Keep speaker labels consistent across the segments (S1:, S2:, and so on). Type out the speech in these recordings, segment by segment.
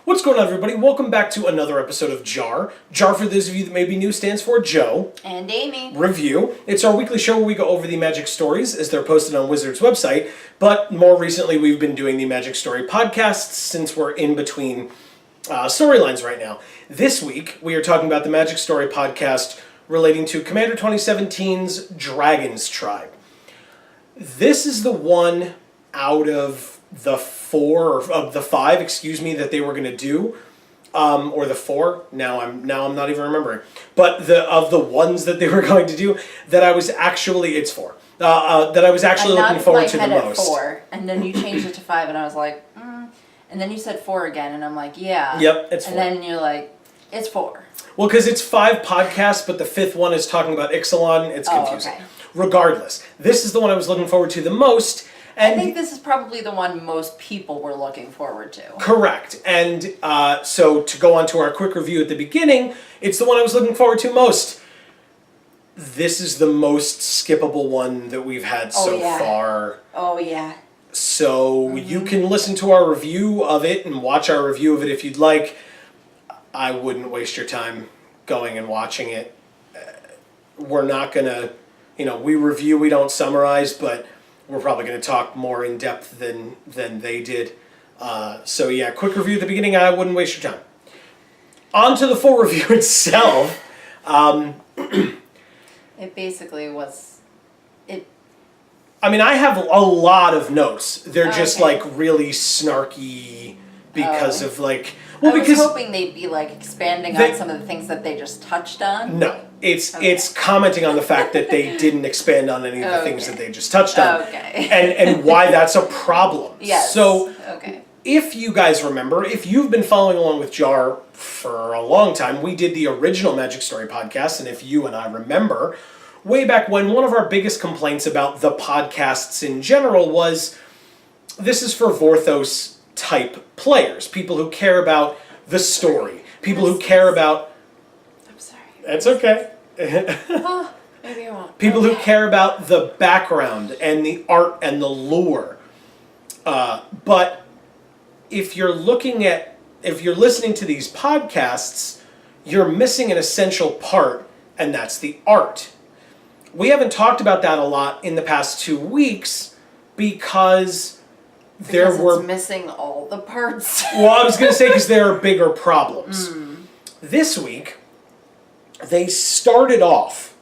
S1: What's going on, everybody? Welcome back to another episode of JAR. JAR, for those of you that may be new, stands for Joe.
S2: And Amy.
S1: Review. It's our weekly show where we go over the Magic stories as they're posted on Wizard's website, but more recently we've been doing the Magic Story podcasts since we're in between storylines right now. This week, we are talking about the Magic Story podcast relating to Commander 2017's Dragon's Tribe. This is the one out of the five, that they were going to do, or the four. Now I'm not even remembering. But of the ones that they were going to do, that I was actually that I was actually looking forward to the most.
S2: At 4, and then you changed it to 5, and I was like, and then you said 4 again, and I'm like, yeah.
S1: Yep, it's 4.
S2: And then you're like, it's 4.
S1: Well, because it's 5 podcasts, but the 5th one is talking about Ixalan. It's confusing.
S2: Okay.
S1: Regardless, this is the one I was looking forward to the most. And
S2: I think this is probably the one most people were looking forward to.
S1: Correct. And so to go on to our quick review at the beginning, it's the one I was looking forward to most. This is the most skippable one that we've had so far.
S2: Oh, yeah.
S1: So you can listen to our review of it and watch our review of it if you'd like. I wouldn't waste your time going and watching it. We're not going to, we review, we don't summarize, but we're probably going to talk more in depth than they did. So yeah, quick review at the beginning. I wouldn't waste your time. On to the full review itself.
S2: It basically was...
S1: I have a lot of notes. They're just really snarky because of I was
S2: hoping they'd be expanding on some of the things that they just touched on.
S1: No. It's commenting on the fact that they didn't expand on any of the things that they just touched on.
S2: Okay.
S1: And why that's a problem.
S2: Yes.
S1: So if you guys remember, if you've been following along with JAR for a long time, we did the original Magic Story podcast, and if you and I remember, way back when, one of our biggest complaints about the podcasts in general was this is for Vorthos type players, people who care about the story, people who care about...
S2: I'm sorry.
S1: That's okay.
S2: Maybe I won't.
S1: People who care about the background and the art and the lore. But if you're listening to these podcasts, you're missing an essential part, and that's the art. We haven't talked about that a lot in the past 2 weeks because
S2: it's missing all the parts.
S1: Well, I was going to say because there are bigger problems. This week, they started off,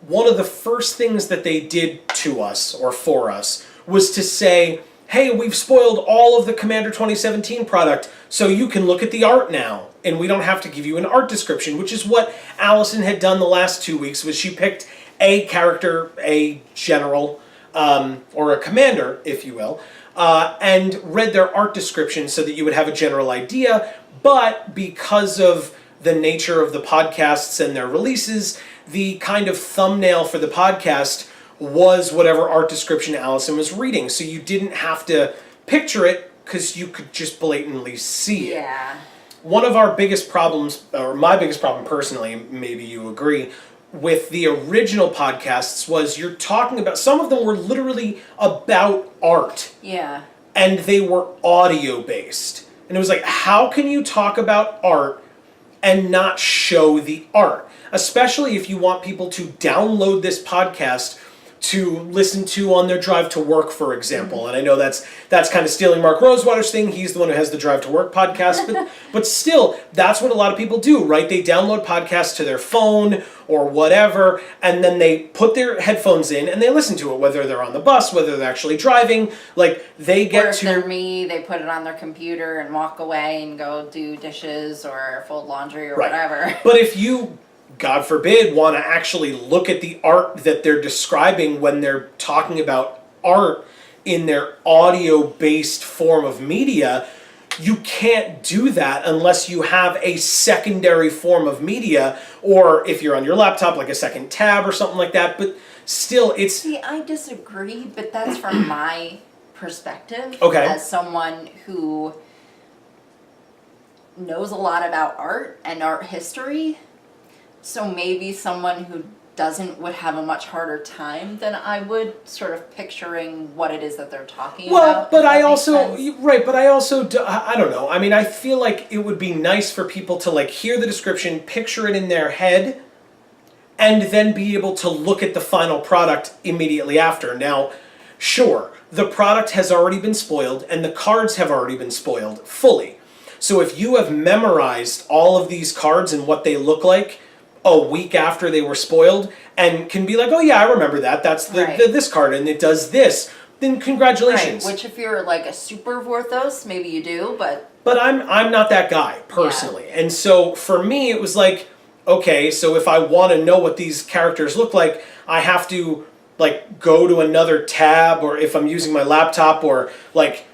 S1: one of the first things that they did to us, or for us, was to say, hey, we've spoiled all of the Commander 2017 product, so you can look at the art now, and we don't have to give you an art description, which is what Allison had done the last 2 weeks, was she picked a character, a general, or a commander, if you will, and read their art description so that you would have a general idea, but because of the nature of the podcasts and their releases, the kind of thumbnail for the podcast was whatever art description Allison was reading, so you didn't have to picture it because you could just blatantly see it.
S2: Yeah.
S1: One of our biggest problems, or my biggest problem personally, maybe you agree, with the original podcasts was you're talking about, some of them were literally about art.
S2: Yeah.
S1: And they were audio based. And it was like, how can you talk about art and not show the art? Especially if you want people to download this podcast to listen to on their drive to work, for example. And I know that's kind of stealing Mark Rosewater's thing. He's the one who has the Drive to Work podcast. But still, that's what a lot of people do, right? They download podcasts to their phone or whatever, and then they put their headphones in and they listen to it, whether they're on the bus, whether they're actually driving. They get
S2: or if they're me, they put it on their computer and walk away and go do dishes or fold laundry or whatever.
S1: But if you, God forbid, want to actually look at the art that they're describing when they're talking about art in their audio-based form of media, you can't do that unless you have a secondary form of media, or if you're on your laptop, like a second tab or something like that. But still, it's...
S2: See, I disagree, but that's from my perspective.
S1: Okay.
S2: As someone who knows a lot about art and art history. So maybe someone who would have a much harder time than I would sort of picturing what it is that they're talking
S1: Well,
S2: about.
S1: but I also, right, but I also, I don't know. I mean, I feel like it would be nice for people to like hear the description, picture it in their head, and then be able to look at the final product immediately after. Now, sure, the product has already been spoiled, and the cards have already been spoiled fully. So if you have memorized all of these cards and what they look like a week after they were spoiled, and can be like, oh yeah, I remember that. That's this card, and it does this. Then congratulations.
S2: Right. Which, if you're like a super Vorthos, maybe you do, but
S1: I'm not that guy personally, and so for me it was like, okay, so if I want to know what these characters look like, I have to like go to another tab, or if I'm using my laptop, or like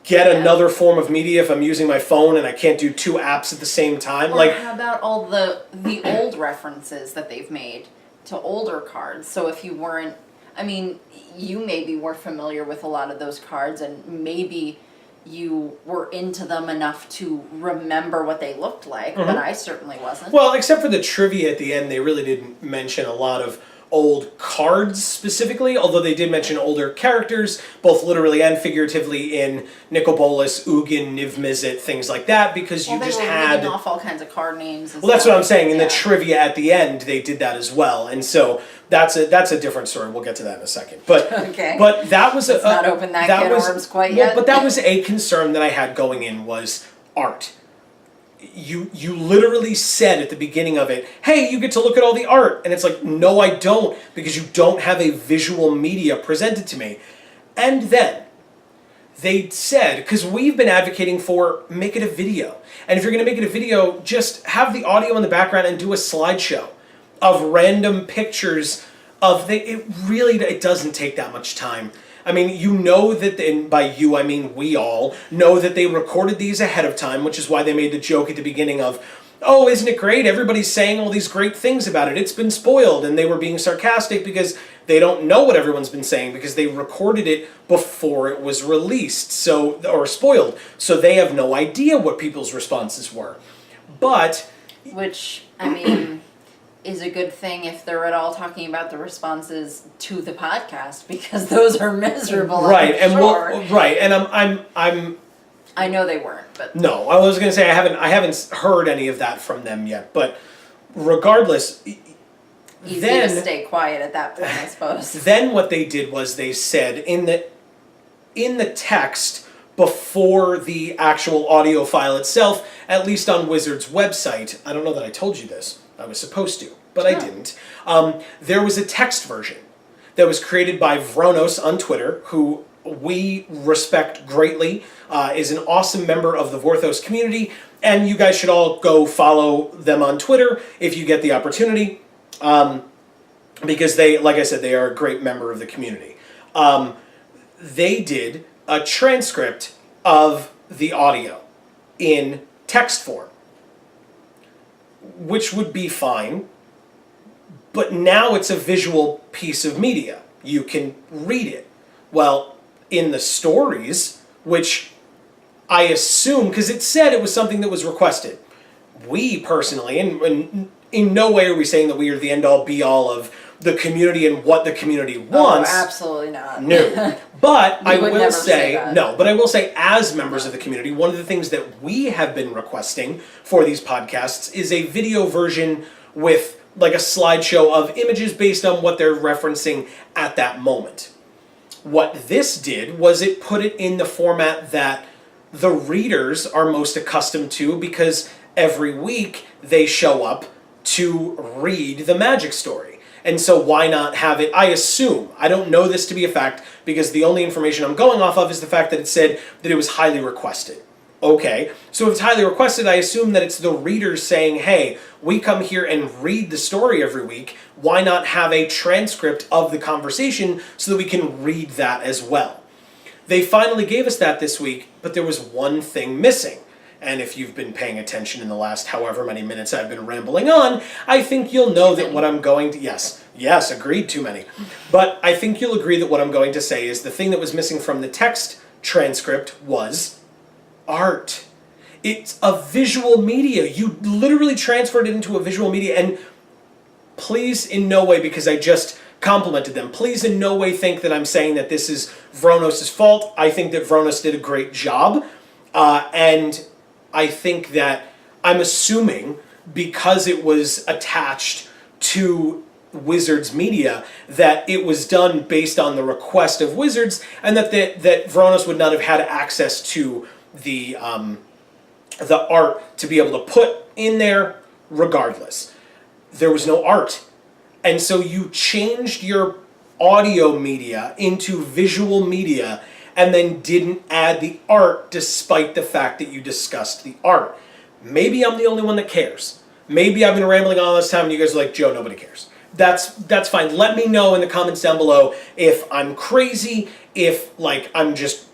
S1: get another form of media if I'm using my phone and I can't do two apps at the same time.
S2: Or
S1: like,
S2: how about all the old references that they've made to older cards? So if you weren't, I mean, you maybe were familiar with a lot of those cards, and maybe you were into them enough to remember what they looked like, but I certainly wasn't.
S1: Well, except for the trivia at the end, they really didn't mention a lot of old cards specifically, although they did mention older characters, both literally and figuratively, in Nicol Bolas, Ugin, Niv-Mizzet, things like that, because you just had...
S2: reading off all kinds of card names.
S1: Well, that's what I'm saying. In the trivia at the end, they did that as well, and so that's a different story. We'll get to that in a second. But
S2: okay.
S1: But that was
S2: Let's not open that can of worms quite yet.
S1: But that was a concern that I had going in, was art. You literally said at the beginning of it, hey, you get to look at all the art. And it's like, no, I don't, because you don't have a visual media presented to me. And then they said, because we've been advocating for, make it a video. And if you're going to make it a video, just have the audio in the background and do a slideshow of random pictures of it doesn't take that much time. I mean, you know that, and by you I mean we all, know that they recorded these ahead of time, which is why they made the joke at the beginning of, oh, isn't it great? Everybody's saying all these great things about it. It's been spoiled. And they were being sarcastic because they don't know what everyone's been saying, because they recorded it before it was released, or spoiled. So they have no idea what people's responses were. But... Which,
S2: I mean... is a good thing if they're at all talking about the responses to the podcast, because those are miserable.
S1: Right,
S2: and
S1: I'm
S2: I know they weren't, but
S1: no, I was going to say I haven't heard any of that from them yet. But regardless,
S2: easy to stay quiet at that point, I suppose.
S1: Then what they did was they said in the text before the actual audio file itself, at least on Wizard's website. I don't know that I told you this. I was supposed to, but I didn't. There was a text version that was created by Vronos on Twitter, who we respect greatly, is an awesome member of the Vorthos community, and you guys should all go follow them on Twitter if you get the opportunity, because they, like I said, they are a great member of the community. They did a transcript of the audio in text form, which would be fine, but now it's a visual piece of media. You can read it. Well, in the stories, which I assume, because it said it was something that was requested, we personally, and in no way are we saying that we are the end-all, be-all of the community and what the community wants.
S2: Oh, absolutely not.
S1: No. But I will
S2: say
S1: no, but I will say, as members of the community, one of the things that we have been requesting for these podcasts is a video version with like a slideshow of images based on what they're referencing at that moment. What this did was it put it in the format that the readers are most accustomed to, because every week they show up to read the magic story. And so why not have it, I assume, I don't know this to be a fact, because the only information I'm going off of is the fact that it said that it was highly requested. Okay, so if it's highly requested, I assume that it's the readers saying, hey, we come here and read the story every week, why not have a transcript of the conversation so that we can read that as well? They finally gave us that this week, but there was one thing missing. And if you've been paying attention in the last however many minutes I've been rambling on, I think you'll know that what I'm going to... Yes, agreed, too many. But I think you'll agree that what I'm going to say is the thing that was missing from the text transcript was art. It's a visual media. You literally transferred it into a visual media, and please in no way, because I just complimented them, please in no way think that I'm saying that this is Vronos' fault. I think that Vronos did a great job. And I think that I'm assuming because it was attached to Wizards Media that it was done based on the request of Wizards, and that Vronos would not have had access to the art to be able to put in there regardless. There was no art. And so you changed your audio media into visual media and then didn't add the art despite the fact that you discussed the art. Maybe I'm the only one that cares. Maybe I've been rambling all this time and you guys are like, Joe, nobody cares. That's fine. Let me know in the comments down below if I'm crazy, if like I'm just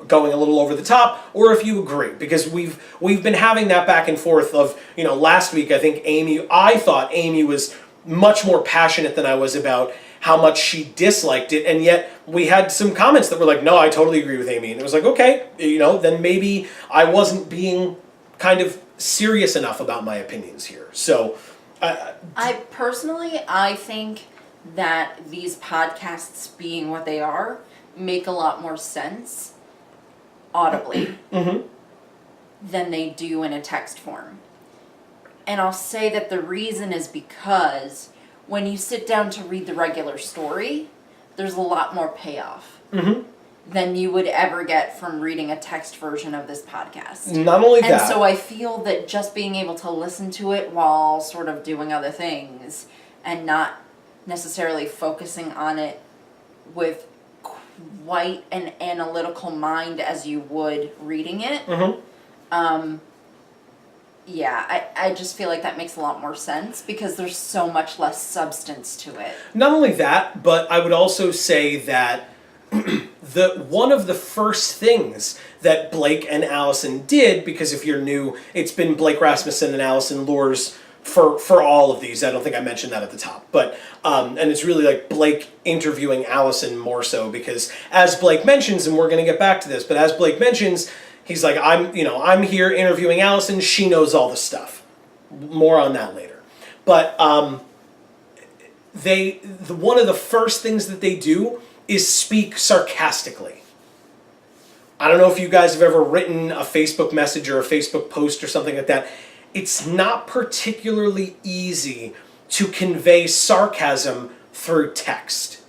S1: going a little over the top, or if you agree, because we've been having that back and forth of, you know, last week I thought Amy was much more passionate than I was about how much she disliked it, and yet we had some comments that were like, no, I totally agree with Amy, and it was like, okay, you know, then maybe I wasn't being kind of serious enough about my opinions here. So
S2: I think that these podcasts being what they are make a lot more sense audibly than they do in a text form. And I'll say that the reason is because when you sit down to read the regular story, there's a lot more payoff than you would ever get from reading a text version of this podcast.
S1: Not only that.
S2: And so I feel that just being able to listen to it while sort of doing other things and not necessarily focusing on it with quite an analytical mind as you would reading it, I just feel like that makes a lot more sense because there's so much less substance to it. Not
S1: only that, but I would also say that one of the first things that Blake and Allison did, because if you're new, it's been Blake Rasmussen and Allison Loers for all of these. I don't think I mentioned that at the top, but and it's really like Blake interviewing Allison more so, because as Blake mentions, and we're going to get back to this, but as Blake mentions, he's like, I'm here interviewing Allison. She knows all the stuff. More on that later. But one of the first things that they do is speak sarcastically. I don't know if you guys have ever written a Facebook message or a Facebook post or something like that. It's not particularly easy to convey sarcasm through text.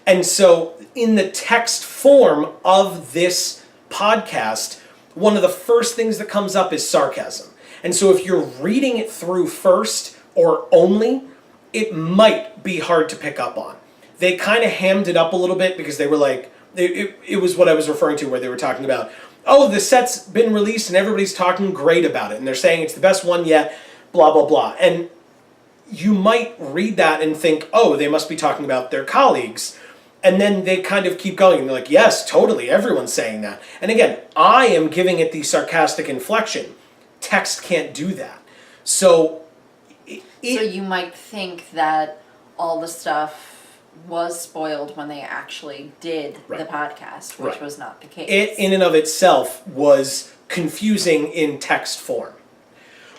S1: And so in the text form of this podcast, one of the first things that comes up is sarcasm. And so if you're reading it through first or only, it might be hard to pick up on. They kind of hammed it up a little bit because they were like, it was what I was referring to where they were talking about, oh, the set's been released and everybody's talking great about it. And they're saying it's the best one yet, blah, blah, blah. And you might read that and think, oh, they must be talking about their colleagues. And then they kind of keep going and they're like, yes, totally, everyone's saying that. And again, I am giving it the sarcastic inflection. Text can't do that. So
S2: so you might think that all the stuff was spoiled when they actually did the podcast, which was not the case.
S1: It in and of itself was confusing in text form.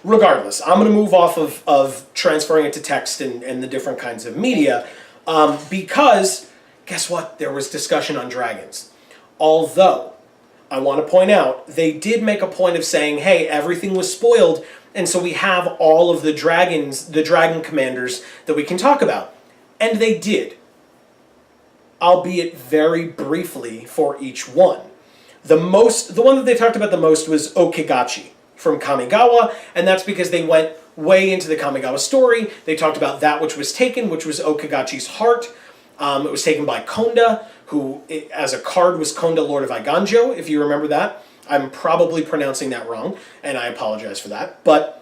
S1: Regardless, I'm going to move off of transferring it to text and the different kinds of media because, guess what? There was discussion on dragons. Although, I want to point out, they did make a point of saying, hey, everything was spoiled, and so we have all of the dragon commanders that we can talk about. And they did. Albeit very briefly for each one. The one that they talked about the most was O-Kagachi from Kamigawa, and that's because they went way into the Kamigawa story. They talked about that which was taken, which was O-Kagachi's heart. It was taken by Konda, who as a card was Konda, Lord of Iganjo, if you remember that. I'm probably pronouncing that wrong, and I apologize for that. But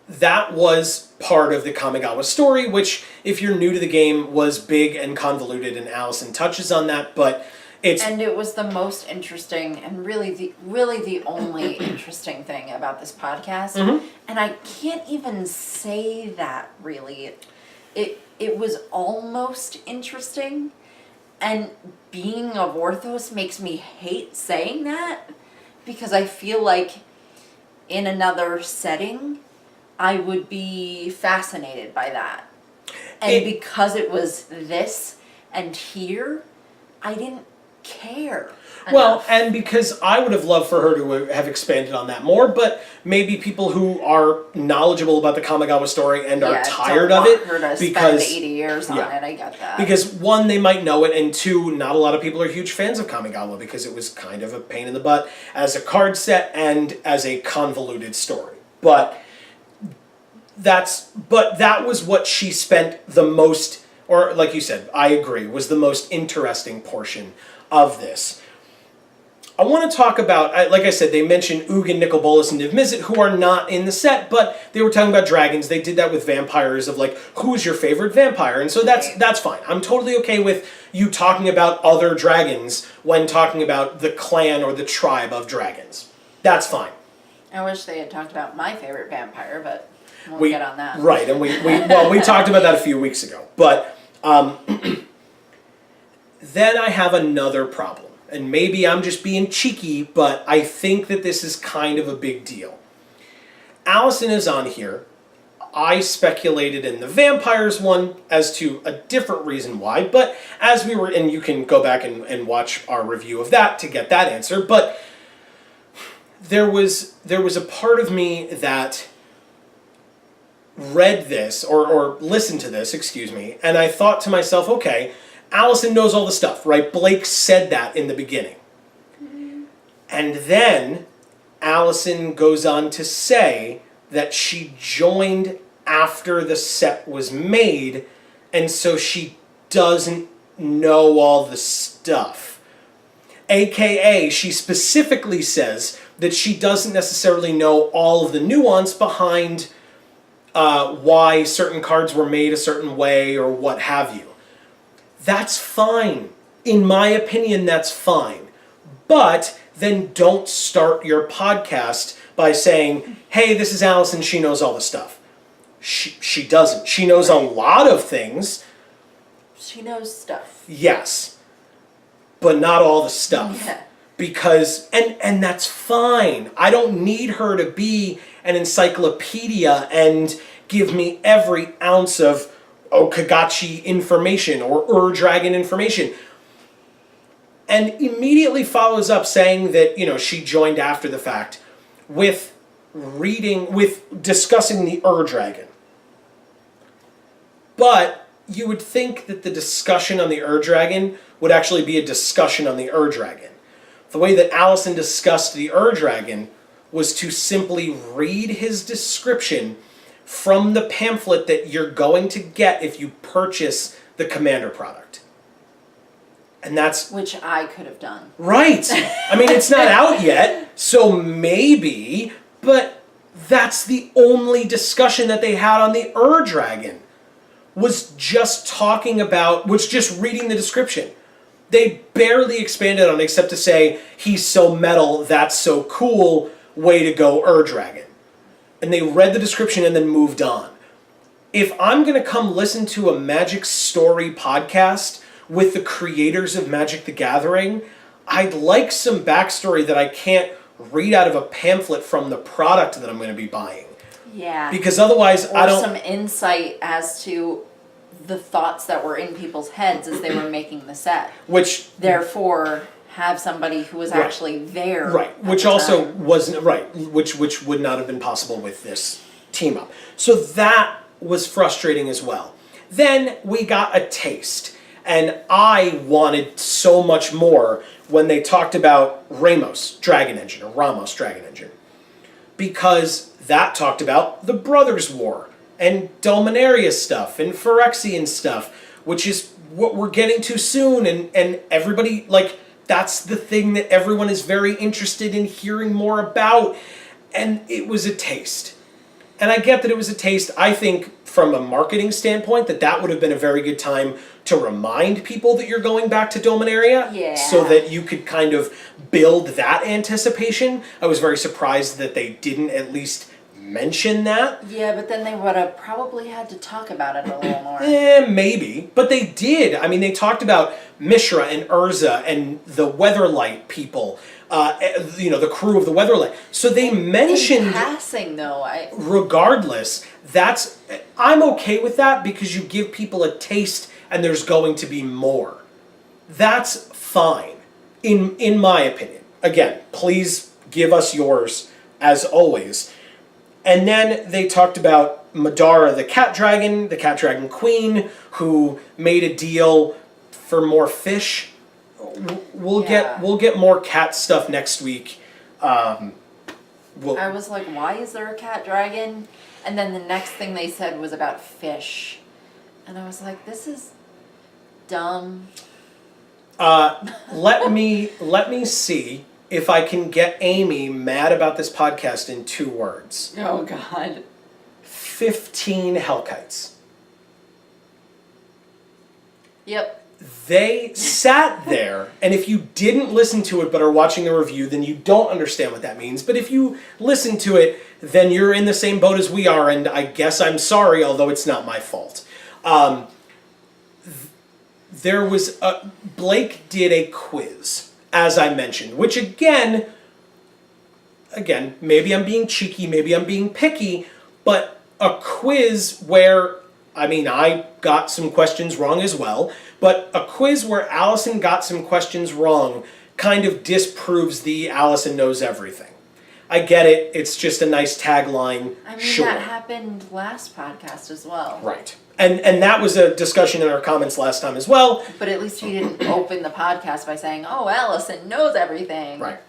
S1: that was part of the Kamigawa story, which, if you're new to the game, was big and convoluted, and Allison touches on that, but
S2: and it was the most interesting and really the only interesting thing about this podcast. And I can't even say that really. It was almost interesting, and being a Vorthos makes me hate saying that, because I feel like in another setting I would be fascinated by that. And because it was this and here, I didn't care
S1: Well,
S2: enough.
S1: and because I would have loved for her to have expanded on that more, but maybe people who are knowledgeable about the Kamigawa story and are tired of it
S2: her to
S1: because
S2: spend 80 years on it, I get that.
S1: Because one, they might know it, and two, not a lot of people are huge fans of Kamigawa because it was kind of a pain in the butt as a card set and as a convoluted story. But that was what she spent the most, or like you said, I agree, was the most interesting portion of this. I want to talk about, like I said, they mentioned Oog and Nicol Bolas and Niv Mizzet, who are not in the set, but they were talking about dragons. They did that with vampires, of like, who's your favorite vampire? And so that's fine. I'm totally okay with you talking about other dragons when talking about the clan or the tribe of dragons. That's fine.
S2: I wish they had talked about my favorite vampire, but we'll get on that.
S1: Right, and we talked about that a few weeks ago. But then I have another problem. And maybe I'm just being cheeky, but I think that this is kind of a big deal. Allison is on here. I speculated in the vampires one as to a different reason why, but as we were, and you can go back and watch our review of that to get that answer, but there was a part of me that read this, or listened to this, excuse me, and I thought to myself, okay, Allison knows all the stuff, right? Blake said that in the beginning. Mm-hmm. And then Allison goes on to say that she joined after the set was made, and so she doesn't know all the stuff. AKA, she specifically says that she doesn't necessarily know all of the nuance behind why certain cards were made a certain way or what have you. That's fine. In my opinion, that's fine. But then don't start your podcast by saying, hey, this is Allison, she knows all the stuff. She doesn't. She knows a lot of things.
S2: She knows stuff.
S1: Yes. But not all the stuff.
S2: Yeah.
S1: Because, and that's fine. I don't need her to be an encyclopedia and give me every ounce of O-Kagachi information or Dragon information. And immediately follows up saying that, she joined after the fact with discussing the Dragon. But you would think that the discussion on the Dragon would actually be a discussion on the Dragon. The way that Allison discussed the Dragon was to simply read his description from the pamphlet that you're going to get if you purchase the Commander product. And that's...
S2: Which I could have done.
S1: Right! I mean, it's not out yet, so maybe, but that's the only discussion that they had on the Dragon. Was just reading the description. They barely expanded on it except to say, he's so metal, that's so cool, way to go, Dragon. And they read the description and then moved on. If I'm going to come listen to a Magic Story podcast with the creators of Magic the Gathering, I'd like some backstory that I can't read out of a pamphlet from the product that I'm going to be buying.
S2: Yeah.
S1: Because otherwise I don't...
S2: Or some insight as to the thoughts that were in people's heads as they were making the set.
S1: Which...
S2: Therefore... have somebody who was actually there.
S1: Right, which also wasn't, right, which would not have been possible with this team up. So that was frustrating as well. Then we got a taste, and I wanted so much more when they talked about Ramos Dragon Engine, because that talked about the Brothers' War, and Dominaria stuff, and Phyrexian stuff, which is what we're getting to soon, and everybody, that's the thing that everyone is very interested in hearing more about. And it was a taste. And I get that it was a taste. I think from a marketing standpoint that would have been a very good time to remind people that you're going back to Dominaria.
S2: Yeah.
S1: So that you could kind of build that anticipation. I was very surprised that they didn't at least mention that.
S2: Yeah, but then they would have probably had to talk about it a little more.
S1: Maybe. But they did. I mean, they talked about Mishra and Urza and the Weatherlight people. the crew of the Weatherlight. So they mentioned...
S2: In passing, though,
S1: Regardless, I'm okay with that because you give people a taste and there's going to be more. That's fine, in my opinion. Again, please give us yours, as always. And then they talked about Madara the cat dragon queen, who made a deal for more fish. We'll get more cat stuff next week.
S2: I was like, why is there a cat dragon? And then the next thing they said was about fish. And I was like, this is dumb.
S1: Let me see if I can get Amy mad about this podcast in 2 words.
S2: Oh, God.
S1: 15 Hellkites.
S2: Yep.
S1: They sat there, and if you didn't listen to it but are watching the review, then you don't understand what that means. But if you listen to it, then you're in the same boat as we are, and I guess I'm sorry, although it's not my fault. There was Blake did a quiz, as I mentioned, which again, maybe I'm being cheeky, maybe I'm being picky, but a quiz where, I got some questions wrong as well, but a quiz where Allison got some questions wrong kind of disproves the Allison knows everything. I get it, it's just a nice tagline, sure.
S2: That happened last podcast as well.
S1: Right. And that was a discussion in our comments last time as well.
S2: But at least he didn't open the podcast by saying, oh, Allison knows everything.
S1: Right.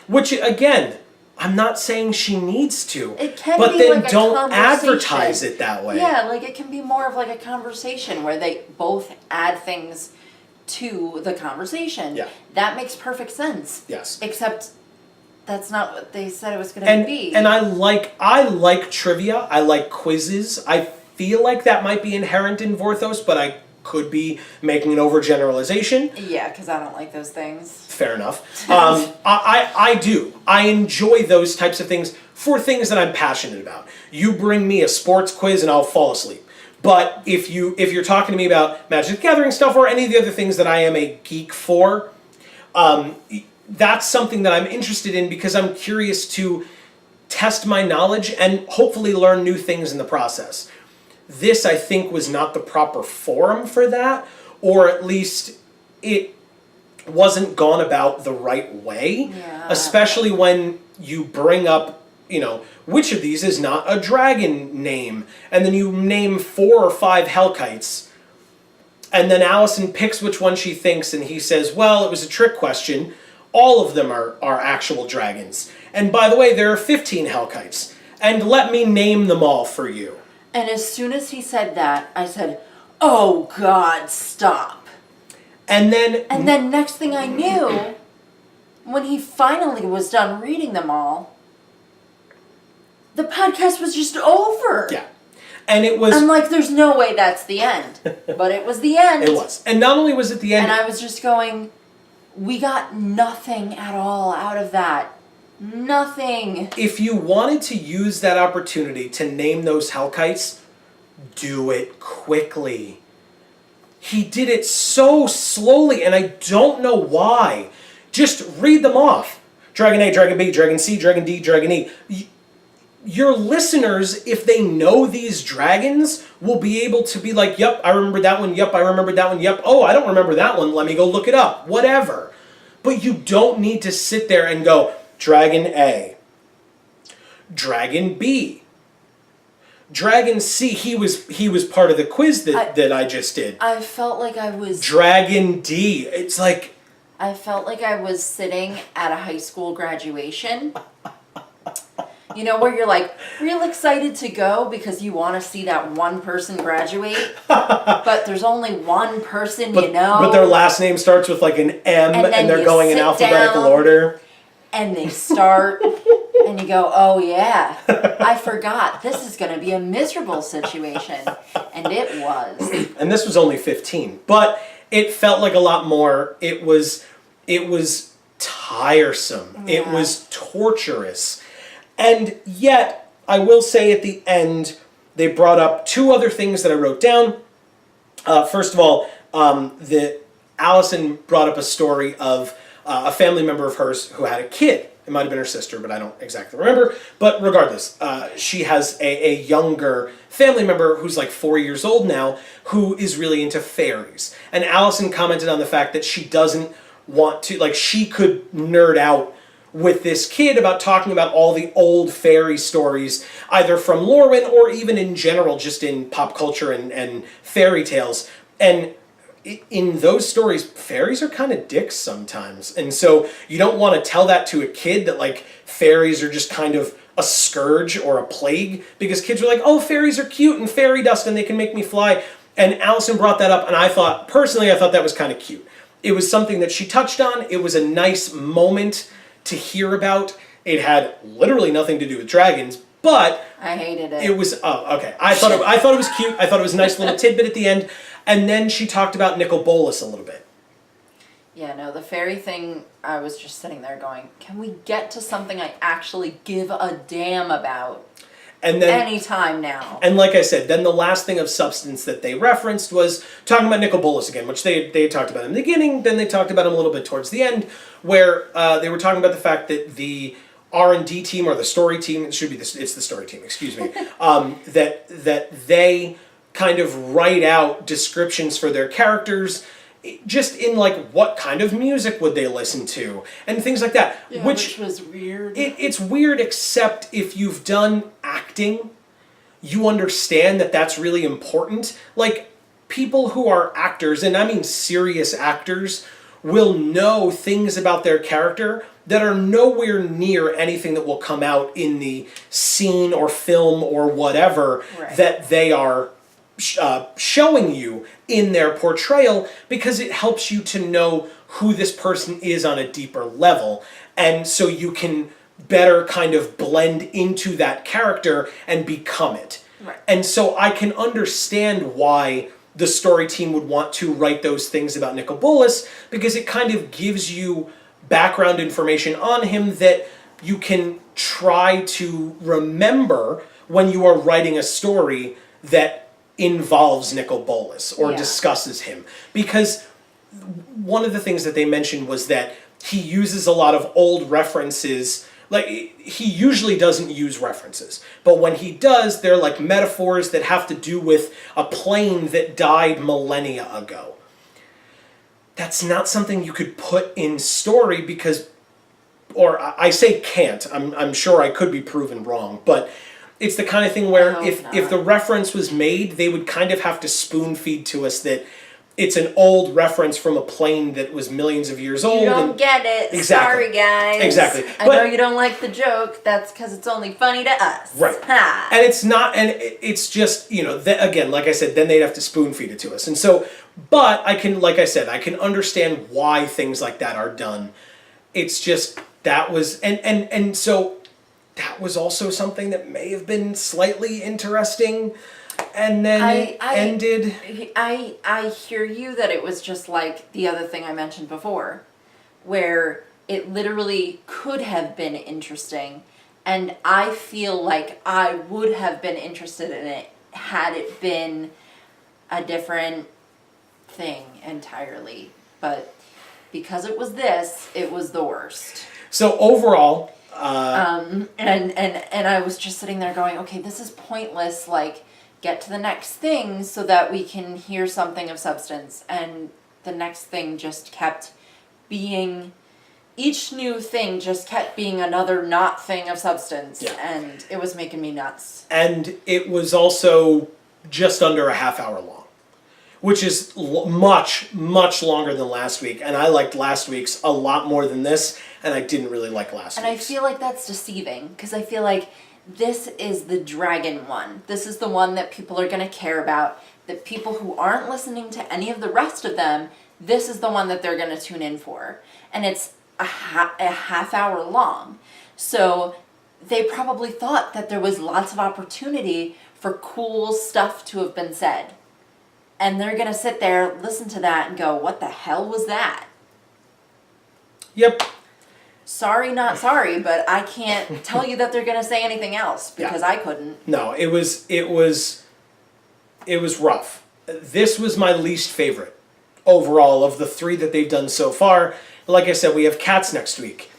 S1: Which, again, I'm not saying she needs to.
S2: It can
S1: but
S2: be
S1: then
S2: like
S1: don't advertise it that way.
S2: Yeah, like it can be more of like a conversation where they both add things to the conversation.
S1: Yeah.
S2: That makes perfect sense.
S1: Yes.
S2: Except that's not what they said it was going to be.
S1: And I like trivia. I like quizzes. I feel like that might be inherent in Vorthos, but I could be making an overgeneralization.
S2: Yeah, because I don't like those things.
S1: Fair enough. I do. I enjoy those types of things for things that I'm passionate about. You bring me a sports quiz and I'll fall asleep. But if you're talking to me about Magic the Gathering stuff or any of the other things that I am a geek for, that's something that I'm interested in because I'm curious to test my knowledge and hopefully learn new things in the process. This, I think, was not the proper forum for that, or at least it wasn't gone about the right way.
S2: Yeah.
S1: Especially when you bring up, which of these is not a dragon name, and then you name 4 or 5 Hellkites, and then Allison picks which one she thinks, and he says, well, it was a trick question. All of them are actual dragons. And by the way, there are 15 Hellkites, and let me name them all for you.
S2: And as soon as he said that, I said, oh, God, stop.
S1: And then
S2: next thing I knew, when he finally was done reading them all, the podcast was just over.
S1: Yeah. And it was...
S2: I'm like, there's no way that's the end. But it was the end.
S1: It was. And not only was it the end...
S2: And I was just going, we got nothing at all out of that. Nothing.
S1: If you wanted to use that opportunity to name those Hellkites, do it quickly. He did it so slowly, and I don't know why. Just read them off. Dragon A, Dragon B, Dragon C, Dragon D, Dragon E. Your listeners, if they know these dragons, will be able to be like, yep, I remember that one, yep, I remember that one, yep, oh, I don't remember that one, let me go look it up, whatever. But you don't need to sit there and go, Dragon A, Dragon B, Dragon C. He was part of the quiz that I just did.
S2: I felt like I was...
S1: Dragon D. It's like...
S2: I felt like I was sitting at a high school graduation. Where you're like real excited to go because you want to see that one person graduate, but there's only one person
S1: But their last name starts with like an M and they're going in alphabetical order.
S2: And they start, and you go, oh yeah, I forgot. This is going to be a miserable situation. And it was.
S1: And this was only 15. But it felt like a lot more. It was tiresome. Yeah. It was torturous. And yet, I will say at the end, they brought up 2 other things that I wrote down. First of all, Allison brought up a story of a family member of hers who had a kid. It might have been her sister, but I don't exactly remember. But regardless, she has a younger family member who's like 4 years old now, who is really into fairies. And Allison commented on the fact that she doesn't want to, like, she could nerd out with this kid about talking about all the old fairy stories, either from Lorwyn or even in general, just in pop culture and fairy tales. And in those stories, fairies are kind of dicks sometimes. And so you don't want to tell that to a kid, that like fairies are just kind of a scourge or a plague, because kids are like, oh, fairies are cute and fairy dust and they can make me fly. And Allison brought that up, and I thought that was kind of cute. It was something that she touched on. It was a nice moment to hear about. It had literally nothing to do with dragons, but
S2: I hated it.
S1: It was okay. I thought it was cute. I thought it was a nice little tidbit at the end. And then she talked about Nicol Bolas a little bit.
S2: Yeah, no, the fairy thing, I was just sitting there going, can we get to something I actually give a damn about?
S1: And then
S2: anytime now.
S1: And like I said, then the last thing of substance that they referenced was talking about Nicol Bolas again, which they had talked about in the beginning, then they talked about him a little bit towards the end, where they were talking about the fact that the R&D team, or the story team, it's the story team, excuse me, that they kind of write out descriptions for their characters, just in like what kind of music would they listen to and things like that,
S2: yeah, which was weird.
S1: It's weird, except if you've done acting, you understand that that's really important. Like, people who are actors, and I mean serious actors, will know things about their character that are nowhere near anything that will come out in the scene or film or whatever that they are showing you in their portrayal, because it helps you to know who this person is on a deeper level, and so you can better kind of blend into that character and become it.
S2: Right.
S1: And so I can understand why the story team would want to write those things about Nicol Bolas, because it kind of gives you background information on him that you can try to remember when you are writing a story that involves Nicol Bolas or discusses him. Because one of the things that they mentioned was that he uses a lot of old references. Like, he usually doesn't use references, but when he does, they're like metaphors that have to do with a plane that died millennia ago. That's not something you could put in story, because, or I say can't, I'm sure I could be proven wrong, but it's the kind of thing where if the reference was made, they would kind of have to spoon feed to us that it's an old reference from a plane that was millions of years old.
S2: You don't get it.
S1: Exactly.
S2: Sorry, guys.
S1: Exactly.
S2: I know you don't like the joke. That's because it's only funny to us.
S1: Right.
S2: Ha.
S1: And it's not, and it's just, again, like I said, then they'd have to spoon feed it to us. And so, but I can, like I said, I can understand why things like that are done. It's just, that was, and so that was also something that may have been slightly interesting, and then ended.
S2: I hear you that it was just like the other thing I mentioned before, where it literally could have been interesting, and I feel like I would have been interested in it had it been a different thing entirely. But because it was this, it was the worst.
S1: So overall,
S2: and I was just sitting there going, okay, this is pointless, like, get to the next thing so that we can hear something of substance. And the next thing just kept being, each new thing just kept being another not thing of substance.
S1: Yeah.
S2: And it was making me nuts.
S1: And it was also just under a half hour long, which is much, much longer than last week. And I liked last week's a lot more than this, and I didn't really like last week's.
S2: And I feel like that's deceiving, because I feel like this is the dragon one. This is the one that people are going to care about. That people who aren't listening to any of the rest of them, this is the one that they're going to tune in for. And it's a half hour long. So they probably thought that there was lots of opportunity for cool stuff to have been said. And they're going to sit there, listen to that, and go, what the hell was that?
S1: Yep.
S2: Sorry, not sorry, but I can't tell you that they're going to say anything else, because I couldn't.
S1: No, it was rough. This was my least favorite overall of the three that they've done so far. like I said, we have Cats next week.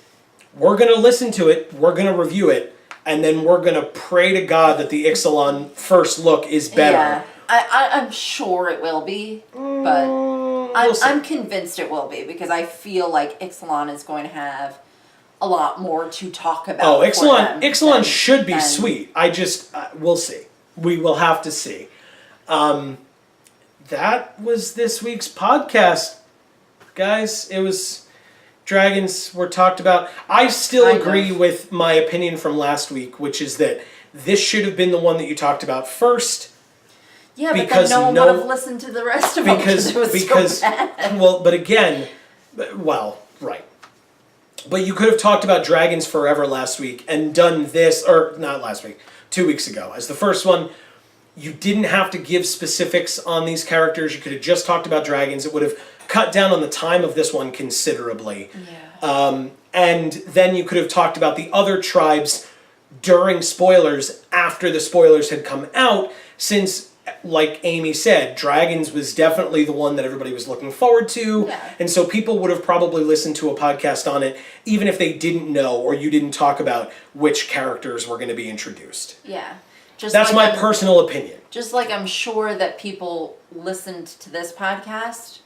S1: We're going to listen to it, we're going to review it, and then we're going to pray to God that the Ixalan first look is better.
S2: Yeah, I'm sure it will be, but I'm convinced it will be, because I feel like Ixalan is going to have a lot more to talk about.
S1: Oh, Ixalan should be sweet. I just, we'll see. We will have to see. That was this week's podcast, guys. It was dragons were talked about. I still agree with my opinion from last week, which is that this should have been the one that you talked about first.
S2: Yeah, but then no one would have listened to the rest of them because it was so bad.
S1: Well, but again, right. But you could have talked about Dragons Forever last week and done this, or not last week, 2 weeks ago. As the first one, you didn't have to give specifics on these characters. You could have just talked about dragons. It would have cut down on the time of this one considerably.
S2: Yeah.
S1: And then you could have talked about the other tribes during spoilers, after the spoilers had come out, since, like Amy said, Dragons was definitely the one that everybody was looking forward to.
S2: Yeah.
S1: And so people would have probably listened to a podcast on it, even if they didn't know or you didn't talk about which characters were going to be introduced.
S2: Yeah.
S1: That's my personal opinion.
S2: Just like I'm sure that people listened to this podcast,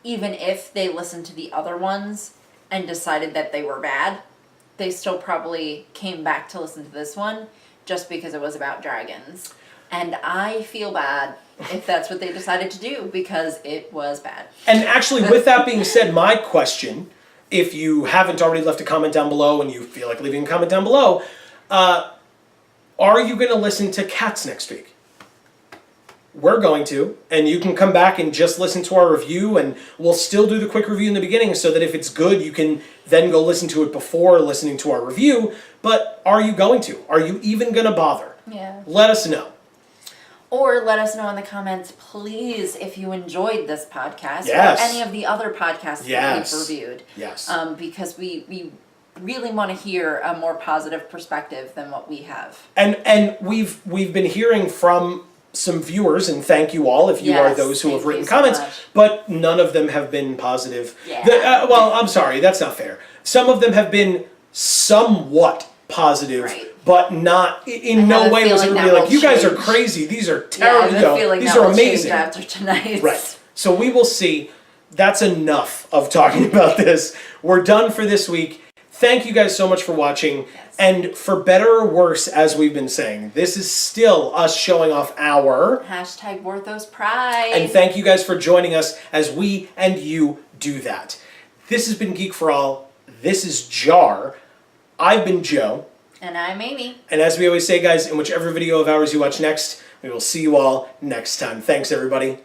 S2: even if they listened to the other ones and decided that they were bad, they still probably came back to listen to this one just because it was about dragons. And I feel bad if that's what they decided to do, because it was bad.
S1: And actually, with that being said, my question, if you haven't already left a comment down below and you feel like leaving a comment down below, are you going to listen to Cats next week? We're going to, and you can come back and just listen to our review, and we'll still do the quick review in the beginning so that if it's good, you can then go listen to it before listening to our review. But are you going to? Are you even going to bother?
S2: Yeah.
S1: Let us know.
S2: Or let us know in the comments, please, if you enjoyed this podcast
S1: Yes.
S2: or any of the other podcasts that we've reviewed.
S1: Yes.
S2: Because we really want to hear a more positive perspective than what we have.
S1: And we've been hearing from some viewers, and thank you all if you are those who have written comments, but none of them have been positive.
S2: Yeah.
S1: Well, I'm sorry, that's not fair. Some of them have been somewhat positive, but not in no way was it really like, you guys are crazy, these are terrible, these are amazing.
S2: After tonight.
S1: Right. So we will see. That's enough of talking about this. We're done for this week. Thank you guys so much for watching. Yes. And for better or worse, as we've been saying, this is still us showing off our
S2: #Worthos Pride.
S1: And thank you guys for joining us as we and you do that. This has been Geek for All. This is Jar. I've been Joe.
S2: And I'm Amy.
S1: And as we always say, guys, in whichever video of ours you watch next, we will see you all next time. Thanks, everybody.